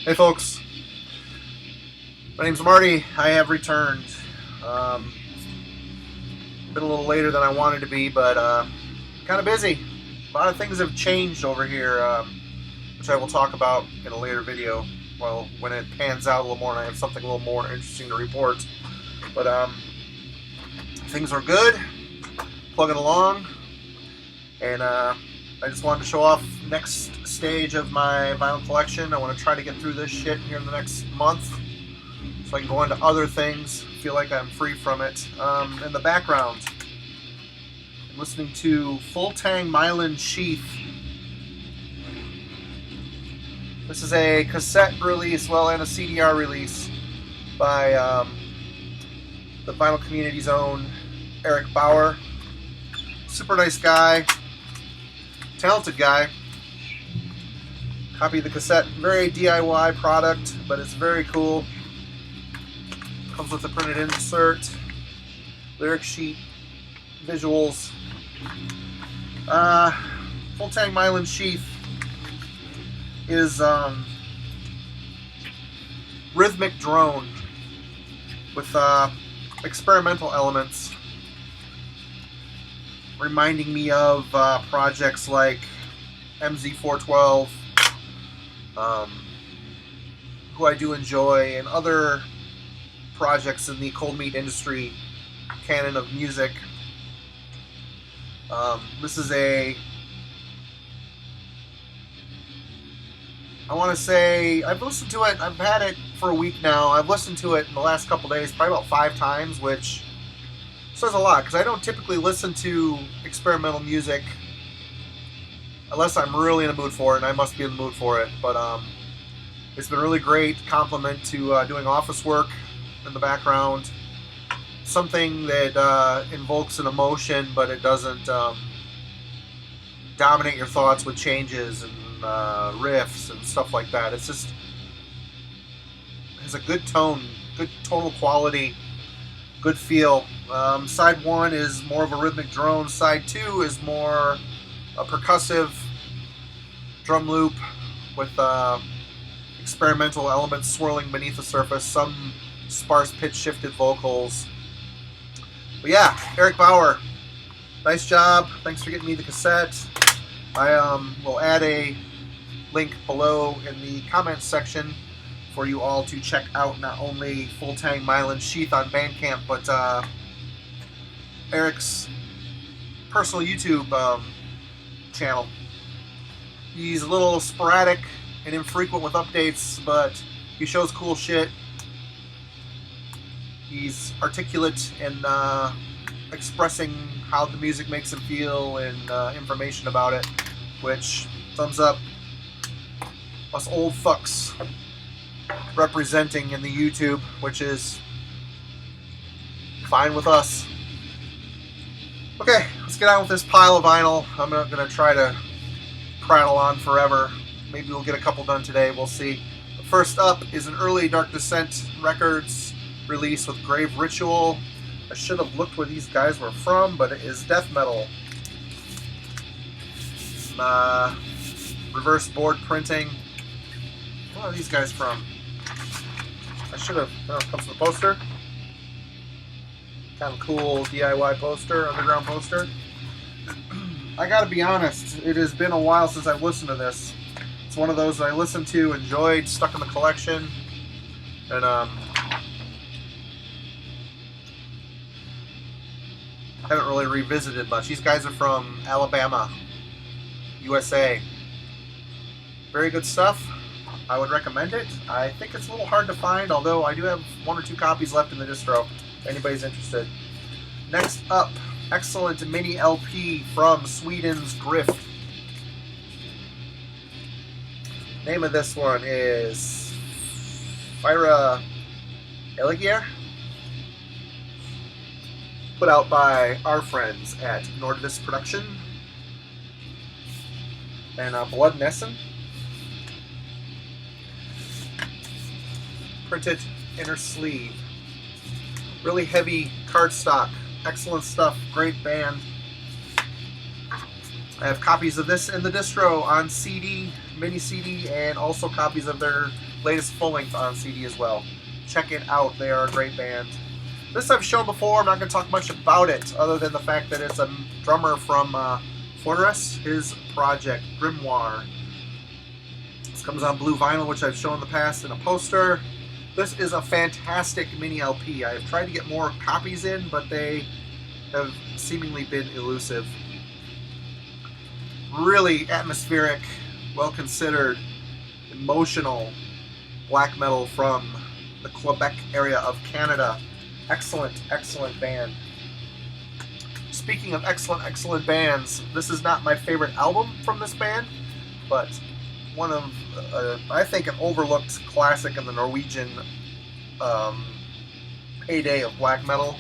Hey folks, my name's Marty. I have returned. Been a little later than I wanted to be, but kind of busy. A lot of things have changed over here, which I will talk about in a later video. Well, when it pans out a little more and I have something a little more interesting to report. But things are good, plugging along, and I just wanted to show off next stage of my vinyl collection. I want to try to get through this shit here in the next month so I can go into other things, feel like I'm free from it. In the background, I'm listening to Tang Myelin Sheath. This is a cassette release, well, and a CDR release by the vinyl community's own Eric Bauer. Super nice guy, talented guy. Copy of the cassette, very DIY product, but it's very cool. Comes with a printed insert, lyric sheet, visuals. Tang Myelin Sheath is rhythmic drone with experimental elements, reminding me of projects like MZ412, who I do enjoy, and other projects in the cold meat industry canon of music. This is I want to say, I've listened to it, I've had it for a week now. I've listened to it in the last couple days, probably about 5 times, which says a lot, because I don't typically listen to experimental music unless I'm really in a mood for it, and I must be in the mood for it. But it's been a really great compliment to doing office work in the background. Something that invokes an emotion, but it doesn't dominate your thoughts with changes and riffs and stuff like that. It's just has a good tone, good tonal quality, good feel. Side 1 is more of a rhythmic drone. Side 2 is more a percussive drum loop with experimental elements swirling beneath the surface, some sparse pitch shifted vocals. But yeah, Eric Bauer, nice job. Thanks for getting me the cassette. I will add a link below in the comments section for you all to check out not only Tang Myelin Sheath on Bandcamp, but Eric's personal YouTube channel. He's a little sporadic and infrequent with updates, but he shows cool shit. He's articulate in expressing how the music makes him feel and information about it, which, thumbs up. Us old fucks representing in the YouTube, which is fine with us. Okay, let's get on with this pile of vinyl. I'm not going to try to prattle on forever. Maybe we'll get a couple done today, we'll see. But first up is an early Dark Descent Records release with Grave Ritual. I should have looked where these guys were from, but it is death metal. Reverse board printing. Where are these guys from? I should have. Oh, it comes with a poster. Kind of cool DIY poster, underground poster. I gotta be honest, it has been a while since I've listened to this. It's one of those that I listened to, enjoyed, stuck in the collection, and haven't really revisited much. These guys are from Alabama, USA. Very good stuff. I would recommend it. I think it's a little hard to find, although I do have 1 or 2 copies left in the distro, if anybody's interested. Next up, excellent mini LP from Sweden's Grift. Name of this one is Fyra Eihwaz, put out by our friends at Nordvis Production and Blood and Essen. Printed inner sleeve. Really heavy cardstock. Excellent stuff. Great band. I have copies of this in the distro on CD, mini CD, and also copies of their latest full length on CD as well. Check it out, they are a great band. This I've shown before, I'm not going to talk much about it other than the fact that it's a drummer from Fortress, his project, Grimoire. This comes on blue vinyl, which I've shown in the past in a poster. This is a fantastic mini LP. I've tried to get more copies in, but they have seemingly been elusive. Really atmospheric, well considered, emotional black metal from the Quebec area of Canada. Excellent, excellent band. Speaking of excellent, excellent bands, this is not my favorite album from this band, but one of, I think, an overlooked classic in the Norwegian heyday of black metal.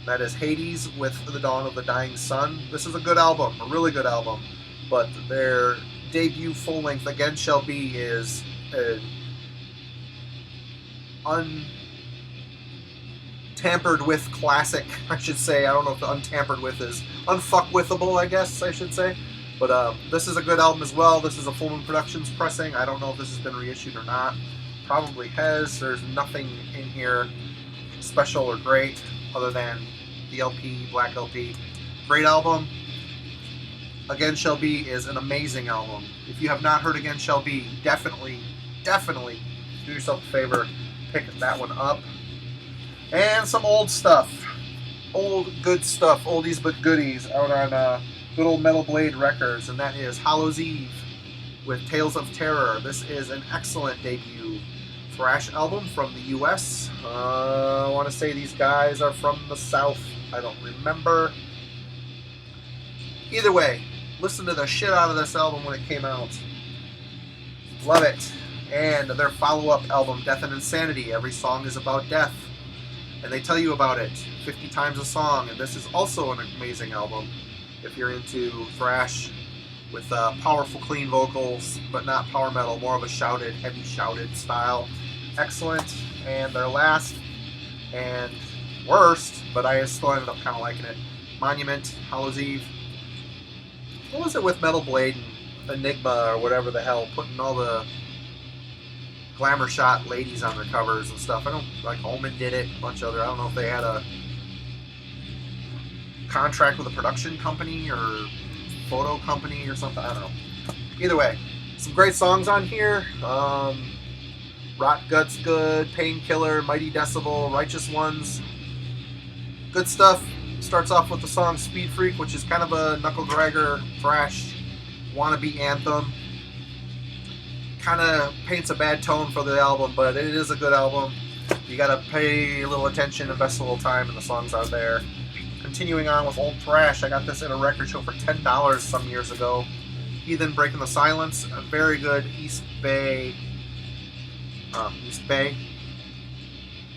That is Hades with The Dawn of the Dying Sun. This is a good album, a really good album. But their debut full-length, Again Shall Be, is an untampered with classic, I should say. I don't know if the untampered with is unfuckwithable, I guess I should say. But this is a good album as well. This is a Full Moon Productions pressing. I don't know if this has been reissued or not. Probably has. There's nothing in here special or great other than the LP, Black LP. Great album. Again Shall Be is an amazing album. If you have not heard Again Shall Be, definitely do yourself a favor, pick that one up. And some old stuff. Old good stuff, oldies but goodies, out on good old Metal Blade Records, and that is Hallows Eve with Tales of Terror. This is an excellent debut thrash album from the US. I want to say these guys are from the South. I don't remember. Either way, listen to the shit out of this album when it came out. Love it. And their follow-up album, Death and Insanity. Every song is about death. And they tell you about it 50 times a song. And this is also an amazing album if you're into thrash with powerful, clean vocals, but not power metal, more of a shouted, heavy shouted style. Excellent. And their last and worst, but I still ended up kind of liking it, Monument, Hallows Eve. What was it with Metal Blade and Enigma or whatever the hell, putting all the glamour shot ladies on their covers and stuff? I don't, like Omen did it, a bunch of other, I don't know if they had a contract with a production company or photo company or something, I don't know. Either way, some great songs on here. Rot Gut's good, Painkiller, Mighty Decibel, Righteous Ones. Good stuff. Starts off with the song Speed Freak, which is kind of a knuckle-dragger, thrash, wannabe anthem. Kind of paints a bad tone for the album, but it is a good album. You gotta pay a little attention, invest a little time, and the songs are there. Continuing on with old thrash, I got this in a record show for $10 some years ago. Heathen Breaking the Silence, a very good East Bay, you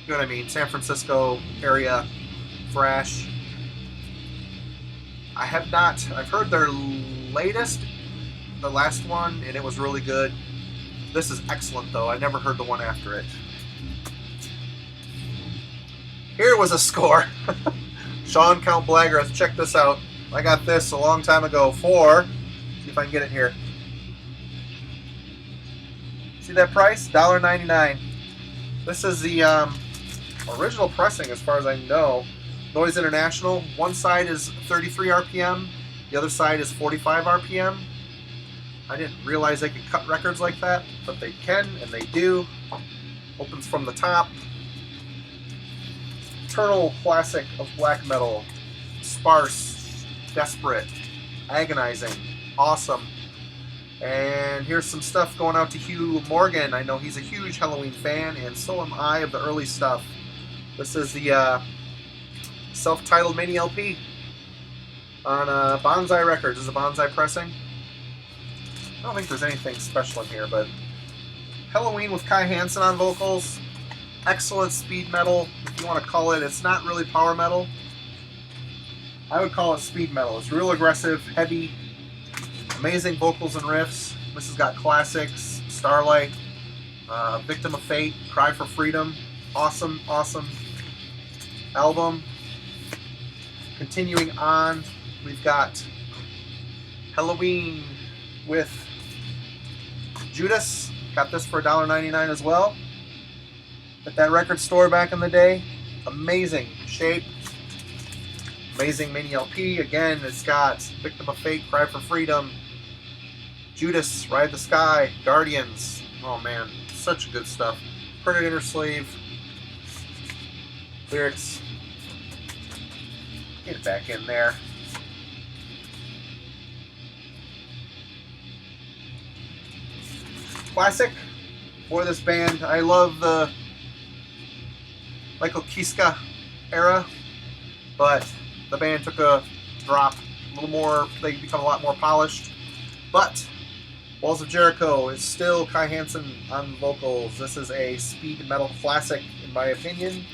know what I mean, San Francisco area thrash. I've heard their latest, the last one, and it was really good. This is excellent though, I never heard the one after it. Here was a score. Sean Count Blagger, check this out. I got this a long time ago for, see if I can get it here. See that price? $1.99. This is the original pressing as far as I know. Noise International. One side is 33 RPM, the other side is 45 RPM. I didn't realize they could cut records like that, but they can, and they do. Opens from the top. Eternal classic of black metal. Sparse, desperate, agonizing, awesome. And here's some stuff going out to Hugh Morgan. I know he's a huge Halloween fan, and so am I of the early stuff. This is the self-titled mini LP on Bonsai Records. This is a Bonsai pressing. I don't think there's anything special in here, but Halloween with Kai Hansen on vocals. Excellent speed metal, if you want to call it. It's not really power metal. I would call it speed metal. It's real aggressive, heavy, amazing vocals and riffs. This has got classics, Starlight, Victim of Fate, Cry for Freedom. Awesome, awesome album. Continuing on, we've got Halloween with Judas. Got this for $1.99 as well. At that record store back in the day. Amazing shape. Amazing mini LP. Again, it's got Victim of Fate, Cry for Freedom, Judas, Ride the Sky, Guardians. Oh man, such good stuff. Printed inner sleeve. Lyrics. Get it back in there. Classic for this band. I love the Michael Kiska era, but the band took a drop, a little more, they become a lot more polished. But Walls of Jericho is still Kai Hansen on vocals. This is a speed metal classic, in my opinion.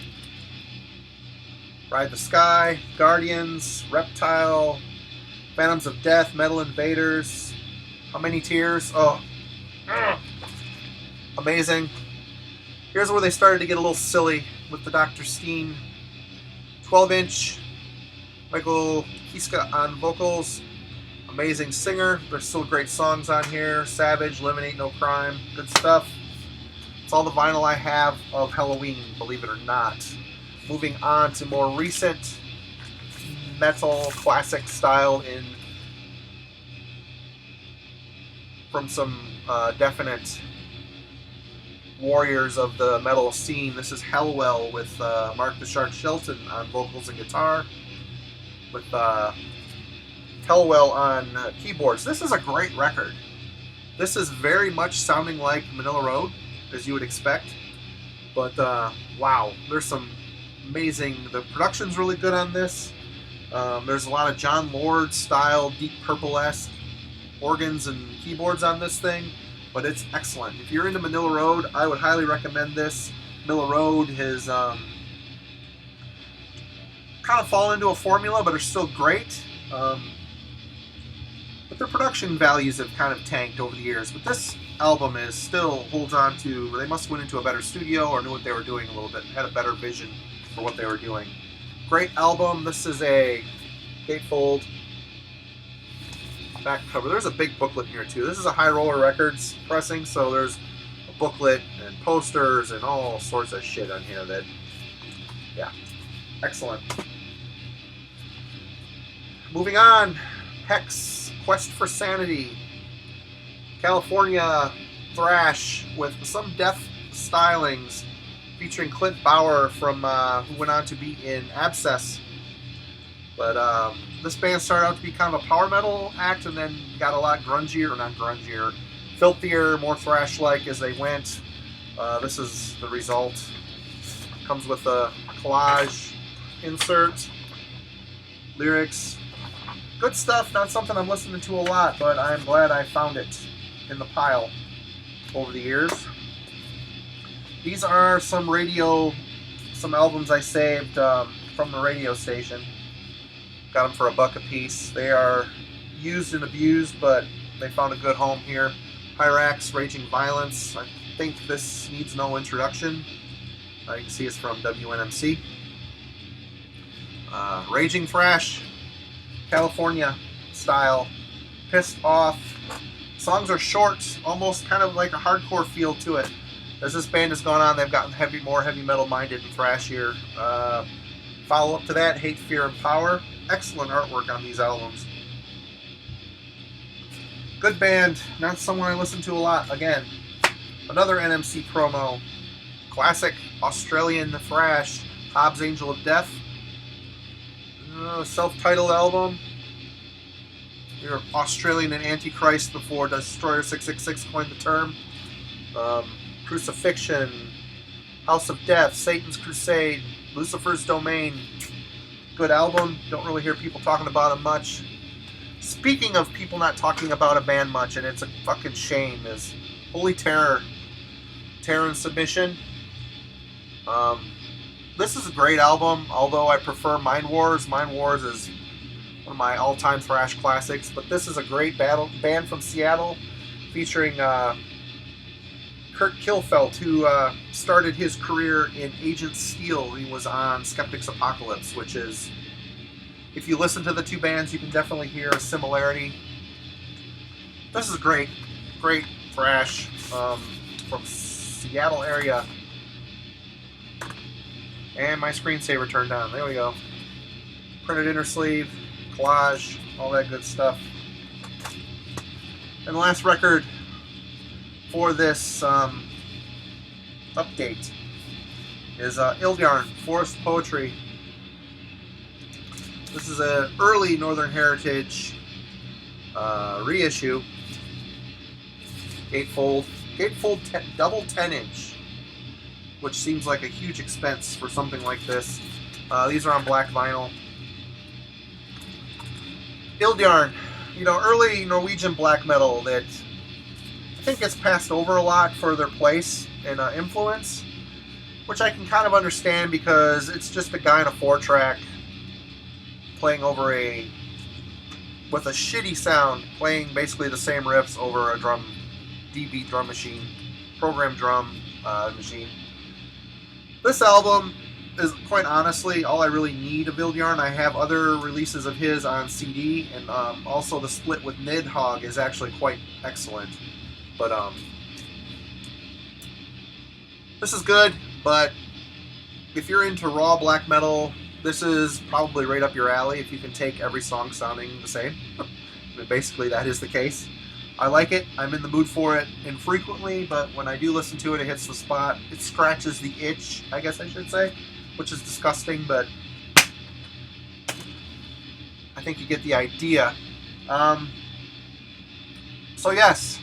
Ride the Sky, Guardians, Reptile, Phantoms of Death, Metal Invaders. How Many Tears? Oh, amazing. Here's where they started to get a little silly with the Dr. Steen 12-inch. Michael Kiska on vocals. Amazing singer. There's still great songs on here. Savage, Eliminate No Crime. Good stuff. It's all the vinyl I have of Halloween, believe it or not. Moving on to more recent metal classic style from some definite warriors of the metal scene. This is Hellwell with Mark the Shark Shelton on vocals and guitar, with Hellwell on keyboards. This is a great record. This is very much sounding like Manila Road, as you would expect, but wow, there's some amazing, the production's really good on this. There's a lot of John Lord style, Deep Purple-esque organs and keyboards on this thing, but it's excellent. If you're into Manila Road, I would highly recommend this. Manila Road has kind of fallen into a formula, but are still great. But their production values have kind of tanked over the years. But this album is still holds on to, they must have went into a better studio or knew what they were doing a little bit, had a better vision for what they were doing. Great album. This is a gatefold back cover. There's a big booklet here too. This is a High Roller Records pressing, so there's a booklet and posters and all sorts of shit on here that, yeah, excellent. Moving on, Hex, Quest for Sanity, California thrash with some death stylings, featuring Clint Bauer from who went on to be in Abscess. But this band started out to be kind of a power metal act, and then got a lot grungier, or not grungier, filthier, more thrash-like as they went. This is the result. Comes with a collage insert, lyrics. Good stuff, not something I'm listening to a lot, but I'm glad I found it in the pile over the years. These are some albums I saved from the radio station. Got them for $1 a piece. They are used and abused, but they found a good home here. Hyrax, Raging Violence. I think this needs no introduction. You can see it's from WNMC. Raging Thrash, California style. Pissed Off. Songs are short, almost kind of like a hardcore feel to it. As this band has gone on, they've gotten more heavy metal minded and thrashier. Follow up to that, Hate, Fear, and Power. Excellent artwork on these albums. Good band, not someone I listen to a lot. Again, another NMC promo. Classic Australian thrash, Hobbs Angel of Death. Self-titled album. We were Australian and Antichrist before Destroyer 666 coined the term. Crucifixion, House of Death, Satan's Crusade, Lucifer's Domain. Good album. Don't really hear people talking about it much. Speaking of people not talking about a band much, and it's a fucking shame, is Holy Terror, Terror and Submission. This is a great album, although I prefer Mind Wars. Mind Wars is one of my all-time thrash classics, but this is a great band from Seattle, featuring Kurt Kilfeld, who started his career in Agent Steel. He was on Skeptic's Apocalypse, which is, if you listen to the two bands, you can definitely hear a similarity. This is great. Great thrash from Seattle area. And my screensaver turned on. There we go. Printed inner sleeve, collage, all that good stuff. And the last record for this update is Ildyarn, Forest Poetry. This is an early Northern Heritage reissue. Gatefold double 10-inch, which seems like a huge expense for something like this. These are on black vinyl. Ildyarn, you know, early Norwegian black metal that I think gets passed over a lot for their place and influence, which I can kind of understand because it's just a guy in a 4-track playing over with a shitty sound, playing basically the same riffs over a D-beat drum machine, program drum machine. This album is, quite honestly, all I really need of Ildyarn. I have other releases of his on CD, and also the split with Nidhogg is actually quite excellent. But this is good, but if you're into raw black metal, this is probably right up your alley if you can take every song sounding the same. Basically, that is the case. I like it. I'm in the mood for it infrequently, but when I do listen to it, it hits the spot. It scratches the itch, I guess I should say, which is disgusting, but I think you get the idea. So yes,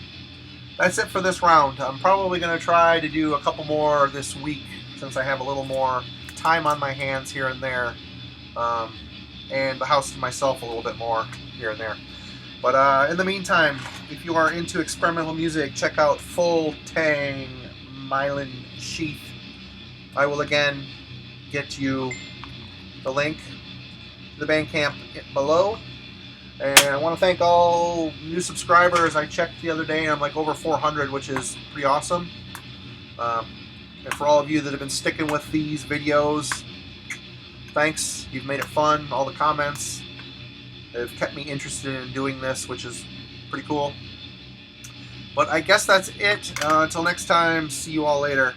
that's it for this round. I'm probably going to try to do a couple more this week since I have a little more time on my hands here and there, and the house to myself a little bit more here and there. But in the meantime, if you are into experimental music, check out Full Tang Myelin Sheath. I will again get you the link to the Bandcamp below. And I want to thank all new subscribers. I checked the other day and I'm like over 400, which is pretty awesome. And for all of you that have been sticking with these videos, thanks. You've made it fun. All the comments have kept me interested in doing this, which is pretty cool. But I guess that's it. Until next time, see you all later.